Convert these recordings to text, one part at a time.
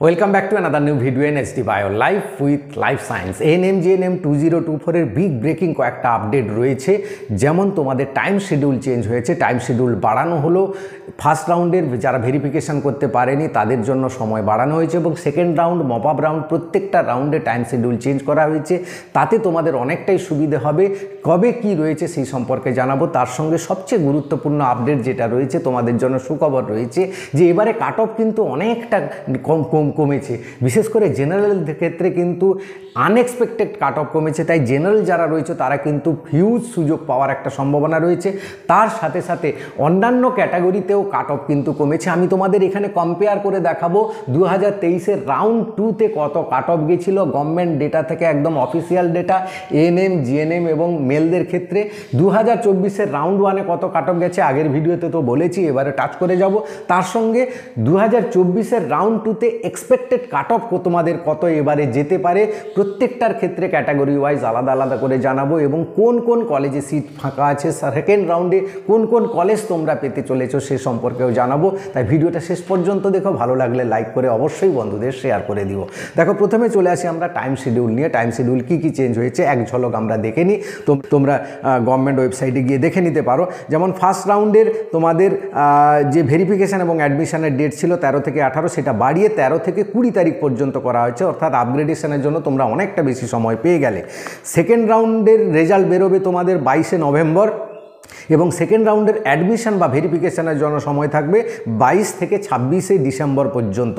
Welcome back to another new video in SD Bio Life with Life Science. ANM GNM 2024 এর big breaking কয়েকটা update রয়েছে। যেমন তোমাদের time schedule change হয়েছে, time schedule বাড়ানো হলো। ফার্স্ট রাউন্ডের যারা ভেরিফিকেশন করতে পারেনি তাদের জন্য সময় বাড়ানো হয়েছে এবং second round mop up round প্রত্যেকটা রাউন্ডে টাইম শিডিউল চেঞ্জ করা হয়েছে। তাতে তোমাদের অনেকটাই সুবিধে হবে। কবে কি রয়েছে সেই সম্পর্কে জানাবো। তার সঙ্গে সবচেয়ে গুরুত্বপূর্ণ আপডেট যেটা রয়েছে তোমাদের জন্য সুখবর রয়েছে যে এবারে কাট অফ কিন্তু অনেকটা কমেছে। বিশেষ করে জেনারেল ক্ষেত্রে কিন্তু আনএক্সপেক্টেড কাট অফ কমেছে। তাই জেনারেল যারা রয়েছে তারা কিন্তু হিউজ সুযোগ পাওয়ার একটা সম্ভাবনা রয়েছে। তার সাথে সাথে অন্যান্য ক্যাটাগরিতেও কাট অফ কিন্তু কমেছে। আমি তোমাদের এখানে কম্পেয়ার করে দেখাবো 2023-এর রাউন্ড 2-তে কত কাট অফ গেছিল গভর্নমেন্ট ডেটা থেকে, একদম অফিসিয়াল ডেটা এএনএম জিএনএম এবং মেলদের ক্ষেত্রে। 2024-এর রাউন্ড 1-এ কত কাট অফ গেছে আগের ভিডিওতে তো বলেছি, এবারে টাচ করে যাব। তার সঙ্গে 2024-এর রাউন্ড 2-তে এক্সপেক্টেড কাট অফ তোমাদের কত এবারে যেতে পারে প্রত্যেকটার ক্ষেত্রে ক্যাটাগরি ওয়াইজ আলাদা আলাদা করে জানাবো এবং কোন কোন কলেজে সিট ফাঁকা আছে, সেকেন্ড রাউন্ডে কোন কোন কলেজ তোমরা পেতে চলেছো সে সম্পর্কেও জানাবো। তাই ভিডিওটা শেষ পর্যন্ত দেখো, ভালো লাগলে লাইক করে অবশ্যই বন্ধুদের শেয়ার করে দিও। দেখো প্রথমে চলে আসি আমরা টাইম শিডিউল নিয়ে। টাইম শিডিউল কী কী চেঞ্জ হয়েছে এক ঝলক আমরা দেখে নিই। তোমরা গভর্নমেন্ট ওয়েবসাইটে গিয়ে দেখে নিতে পারো। যেমন ফার্স্ট রাউন্ডের তোমাদের যে ভেরিফিকেশান এবং অ্যাডমিশনের ডেট ছিল 13 থেকে 18, সেটা বাড়িয়ে 13 থেকে 20 তারিখ পর্যন্ত করা হয়েছে। অর্থাৎ আপগ্রেডেশনের জন্য তোমরা অনেকটা বেশি সময় পেয়ে গেলে। সেকেন্ড রাউন্ডের রেজাল্ট বেরোবে তোমাদের 22শে নভেম্বর এবং সেকেন্ড রাউন্ডের অ্যাডমিশন বা ভেরিফিকেশনের জন্য সময় থাকবে 22 থেকে 26শে ডিসেম্বর পর্যন্ত,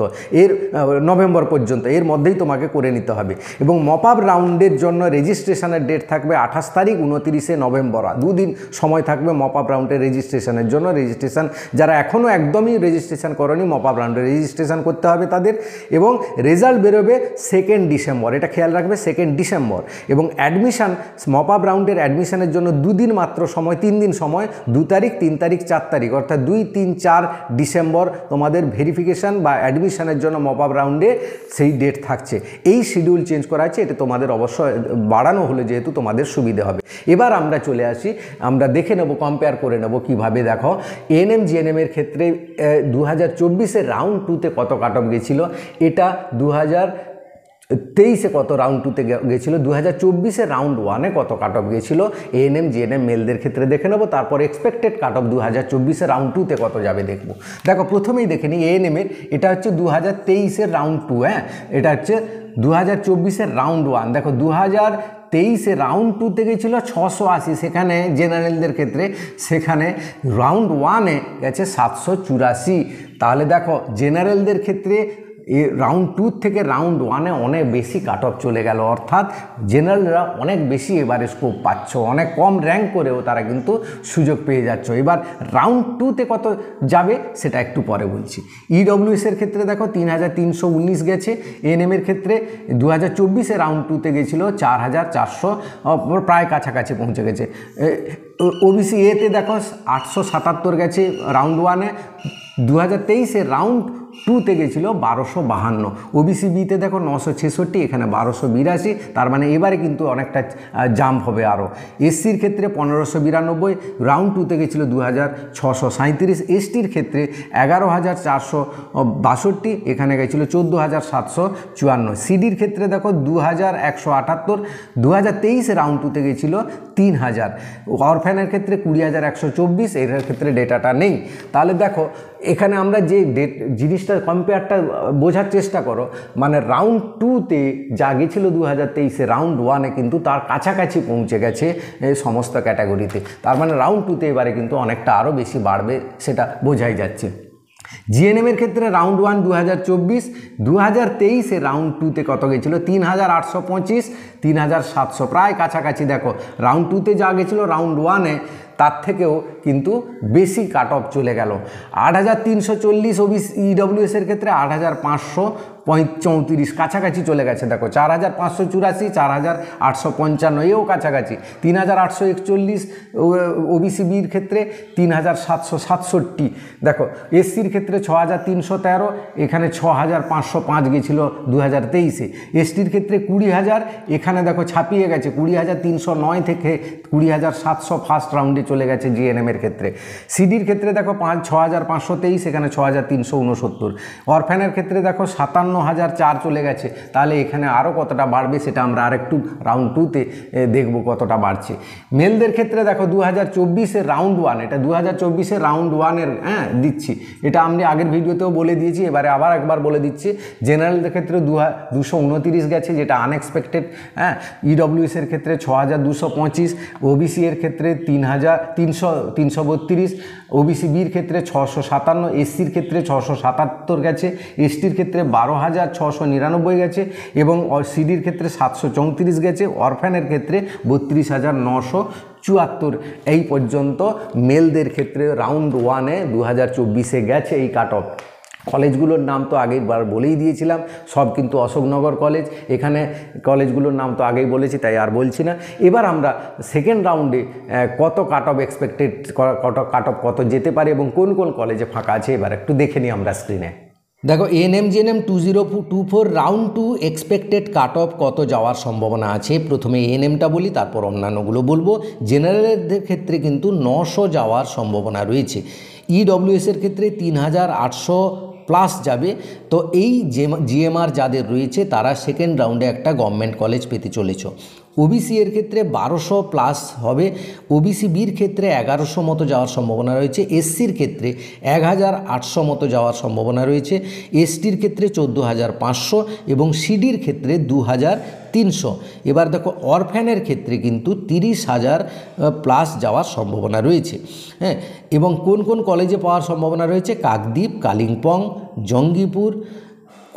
নভেম্বর পর্যন্ত, এর মধ্যেই তোমাকে করে নিতে হবে। এবং মপ আপ রাউন্ডের জন্য রেজিস্ট্রেশনের ডেট থাকবে 28 তারিখ 29শে নভেম্বর। দুদিন সময় থাকবে মপ আপ রাউন্ডের রেজিস্ট্রেশনের জন্য। রেজিস্ট্রেশন যারা এখনও একদমই রেজিস্ট্রেশন করনি মপ আপ রাউন্ডে রেজিস্ট্রেশন করতে হবে তাদের। এবং রেজাল্ট বেরোবে 2 ডিসেম্বর, এটা খেয়াল রাখবে 2 ডিসেম্বর। এবং অ্যাডমিশন মপ আপ রাউন্ডের অ্যাডমিশনের জন্য 2 দিন মাত্র সময়, 3 দিন সময়, 2 তারিখ 3 তারিখ 4 তারিখ, অর্থাৎ 2, 3, 4 ডিসেম্বর তোমাদের ভেরিফিকেশান বা অ্যাডমিশনের জন্য মপ আপ রাউন্ডে সেই ডেট থাকছে। এই শিডিউল চেঞ্জ করা আছে, এটা তোমাদের অবশ্যই বাড়ানো হলে যেহেতু তোমাদের সুবিধে হবে। এবার আমরা চলে আসি, আমরা দেখে নেব, কম্পেয়ার করে নেব কীভাবে। দেখো এএনএম জিএনএমের ক্ষেত্রে 2024-এর রাউন্ড 2-তে কত কাট অফ গেছিল, এটা 2023-এ কত রাউন্ড 2-তে গেছিলো, 2024-এর রাউন্ড 1-এ কত কাট অফ গেছিলো এএনএম জিএনএম মেলদের ক্ষেত্রে দেখে নেবো। তারপর এক্সপেক্টেড কাট অফ 2024-এর রাউন্ড 2-তে কত যাবে দেখব। দেখো প্রথমেই দেখে নিই এএনএমের, এটা হচ্ছে 2023-এর রাউন্ড 2, এটা হচ্ছে 2024-এর রাউন্ড 1। দেখো 2023-এ রাউন্ড 2-তে গেছিলো 680, সেখানে জেনারেলদের ক্ষেত্রে, সেখানে রাউন্ড 1-এ গেছে 784। তাহলে দেখো জেনারেলদের ক্ষেত্রে রাউন্ড 2 থেকে রাউন্ড 1-এ অনেক বেশি কাট অফ চলে গেল। অর্থাৎ জেনারেলরা অনেক বেশি এবারে স্কোপ পাচ্ছ, অনেক কম র্যাঙ্ক করেও তারা কিন্তু সুযোগ পেয়ে যাচ্ছ। এবার রাউন্ড 2-তে কত যাবে সেটা একটু পরে বলছি। ইডব্লিউএসের ক্ষেত্রে দেখো 3319 গেছে। এএনএমের ক্ষেত্রে 2024-এ রাউন্ড 2-তে গেছিলো 4400, প্রায় কাছাকাছি পৌঁছে গেছে। ওবিসি এতে দেখো 877 গেছে রাউন্ড 1-এ। 2023-এর রাউন্ড 2-তে গেছিলো 1252। ওবিসি বিতে দেখো 966, এখানে 1282। তার মানে এবারে কিন্তু অনেকটা জাম্প হবে আরও। এসসির ক্ষেত্রে 1592, রাউন্ড 2-তে গেছিলো 2637। এসটির ক্ষেত্রে 11462, এখানে গেছিলো 14754। সিডির ক্ষেত্রে দেখো 2178, 2023-এ রাউন্ড 2-তে গেছিলো 3000। অরফ্যানের ক্ষেত্রে 20124, এর ক্ষেত্রে ডেটাটা নেই। তাহলে দেখো এখানে আমরা যে জিনিসটা কম্পেয়ারটা বোঝার চেষ্টা করো, মানে রাউন্ড 2-তে যা গেছিলো 2023-এ রাউন্ড 1-এ কিন্তু তার কাছাকাছি পৌঁছে গেছে সমস্ত ক্যাটাগরিতে। তার মানে রাউন্ড 2-তে এবারে কিন্তু অনেকটা আরও বেশি বাড়বে, সেটা বোঝাই যাচ্ছে। জিএনএমের ক্ষেত্রে রাউন্ড 1 2024, 2023-এ রাউন্ড 2-তে কত গেছিলো 3825, 3700, প্রায় কাছাকাছি। দেখো রাউন্ড 2-তে যা গেছিলো রাউন্ড 1-এ তার থেকেও কিন্তু বেশি কাট অফ চলে গেল। 8340 ওবিসি ইডব্লিউএসের ক্ষেত্রে 8534, কাছাকাছি চলে গেছে। দেখো 4584, 4855, এও কাছাকাছি। 3841 ওবিসি বির ক্ষেত্রে 3767। দেখো এসসির ক্ষেত্রে 6313, এখানে 6505 গেছিলো 2023-এ। এসটির ক্ষেত্রে 20000, এখানে দেখো ছাপিয়ে গেছে 20309 থেকে 20700 ফার্স্ট রাউন্ডে চলে গেছে জিএনএমের ক্ষেত্রে। সিডির ক্ষেত্রে দেখো 6523, এখানে 6369। অরফ্যানের ক্ষেত্রে দেখো 57 57,004 চলে গেছে, তাহলে এখানে আরও কতটা বাড়বে সেটা আমরা আরেকটু রাউন্ড 2তে দেখব কতটা বাড়ছে। মেলদের ক্ষেত্রে দেখো 2024-এর রাউন্ড 1, এটা 2024-এর রাউন্ড 1-এর দিচ্ছি, এটা আমি আগের ভিডিওতেও বলে দিয়েছি, এবারে আবার একবার বলে দিচ্ছি। জেনারেলদের ক্ষেত্রে 229 গেছে, যেটা আনএক্সপেক্টেড। ইডব্লিউএসের ক্ষেত্রে 6,225, ওবিসি এর ক্ষেত্রে 3,332, ওবিসি বির ক্ষেত্রে 657, এসসির ক্ষেত্রে 677 গেছে, এসটির ক্ষেত্রে 12,699 গেছে এবং সিডির ক্ষেত্রে 734 গেছে, অরফ্যানের ক্ষেত্রে 32,974। এই পর্যন্ত মেলদের ক্ষেত্রে রাউন্ড 1-এ 2024-এ গেছে এই কাট অফ। কলেজগুলোর নাম তো আগেইবার বলেই দিয়েছিলাম, সব কিন্তু অশোকনগর কলেজ। এখানে কলেজগুলোর নাম তো আগেই বলেছি, তাই আর বলছি না। এবার আমরা সেকেন্ড রাউন্ডে কত cut off expected, cut off কত যেতে পারে এবং কোন কোন কলেজে ফাঁকা আছে এবার একটু দেখে নিই আমরা স্ক্রিনে। দেখো ANM GNM 2024 round 2 expected cut off কত যাওয়ার সম্ভাবনা আছে। প্রথমে এএনএমটা বলি, তারপর অন্যান্যগুলো বলবো। জেনারেলদের ক্ষেত্রে কিন্তু 900 যাওয়ার সম্ভাবনা রয়েছে। ইডব্লিউএসের ক্ষেত্রে 3,800 প্লাস যাবে। তো এই জিএমআর যাদের রয়েছে তারা সেকেন্ড রাউন্ডে একটা গভর্নমেন্ট কলেজ পেতে চলেছ। ওবিসি এর ক্ষেত্রে 1200 প্লাস হবে, ওবিসি বির ক্ষেত্রে 1100 মতো যাওয়ার সম্ভাবনা রয়েছে, এসসির ক্ষেত্রে 1,800 মতো যাওয়ার সম্ভাবনা রয়েছে, এসটির ক্ষেত্রে 14,500 এবং সিডির ক্ষেত্রে 2,300। এবার দেখো অরফ্যানের ক্ষেত্রে কিন্তু 30,000 প্লাস যাওয়ার সম্ভাবনা রয়েছে। হ্যাঁ, এবং কোন কোন কলেজে পাওয়ার সম্ভাবনা রয়েছে? কাকদ্বীপ, কালিম্পং, জঙ্গিপুর।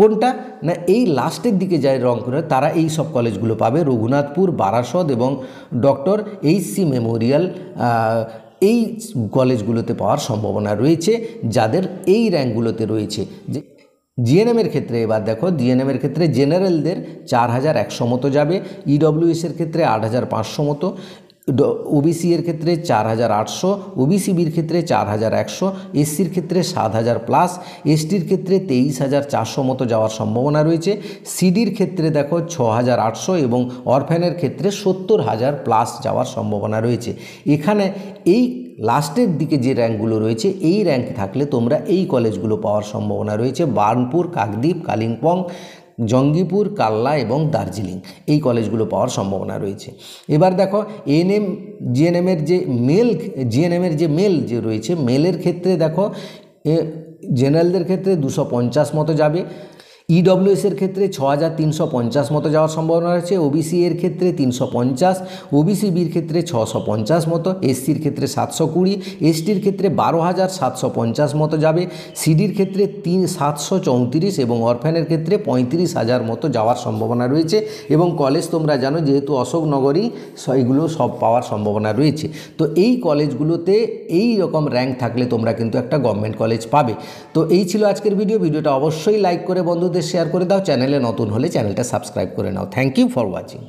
কোনটা না এই লাস্টের দিকে যায় রংপুরে, তারা এই সব কলেজগুলো পাবে। রঘুনাথপুর, বারাসত এবং ডক্টর এইচ.সি. মেমোরিয়াল, এই কলেজগুলোতে পাওয়ার সম্ভাবনা রয়েছে যাদের এই র্যাঙ্কগুলোতে রয়েছে। যে জিএনএমের ক্ষেত্রে এবার দেখো, জিএনএমের ক্ষেত্রে জেনারেলদের 4,100 মতো যাবে, ইডব্লিউএসের ক্ষেত্রে 8,500 মতো, ওবিসি এর ক্ষেত্রে 4,800, ওবিসি বির ক্ষেত্রে 4,100, এসসির ক্ষেত্রে 7,000 প্লাস, এসটির ক্ষেত্রে 23,400 মতো যাওয়ার সম্ভাবনা রয়েছে, সিডির ক্ষেত্রে দেখো 6,800 এবং অরফ্যানের ক্ষেত্রে 70,000 প্লাস যাওয়ার সম্ভাবনা রয়েছে। এখানে এই লাস্টের দিকে যে র্যাঙ্কগুলো রয়েছে, এই র্যাঙ্ক থাকলে তোমরা এই কলেজগুলো পাওয়ার সম্ভাবনা রয়েছে। বার্নপুর, কাকদ্বীপ, কালিম্পং, জঙ্গিপুর, কাল্লা এবং দার্জিলিং, এই কলেজগুলো পাওয়ার সম্ভাবনা রয়েছে। এবার দেখো এএনএম জিএনএমের যে মেল যে রয়েছে, মেলের ক্ষেত্রে দেখো জেনারেলদের ক্ষেত্রে 250 মতো যাবে, ইডব্লিউএসের ক্ষেত্রে 6,350 মতো যাওয়ার সম্ভাবনা রয়েছে, ওবিসি এর ক্ষেত্রে 350, ওবিসি বির ক্ষেত্রে 650 মতো, এসসির ক্ষেত্রে 720, এসটির ক্ষেত্রে 12,750 মতো যাবে, সিডির ক্ষেত্রে 734 এবং অরফ্যানের ক্ষেত্রে 35,000 মতো যাওয়ার সম্ভাবনা রয়েছে। এবং কলেজ তোমরা জানো যেহেতু অশোকনগরই, এগুলো সব পাওয়ার সম্ভাবনা রয়েছে। তো এই কলেজগুলোতে এই রকম র্যাঙ্ক থাকলে তোমরা কিন্তু একটা গভর্নমেন্ট কলেজ পাবে। তো এই ছিল আজকের ভিডিওটা অবশ্যই লাইক করে বন্ধুদের শেয়ার করে দাও, চ্যানেলে নতুন হলে চ্যানেলটা সাবস্ক্রাইব করে নাও। Thank you for watching.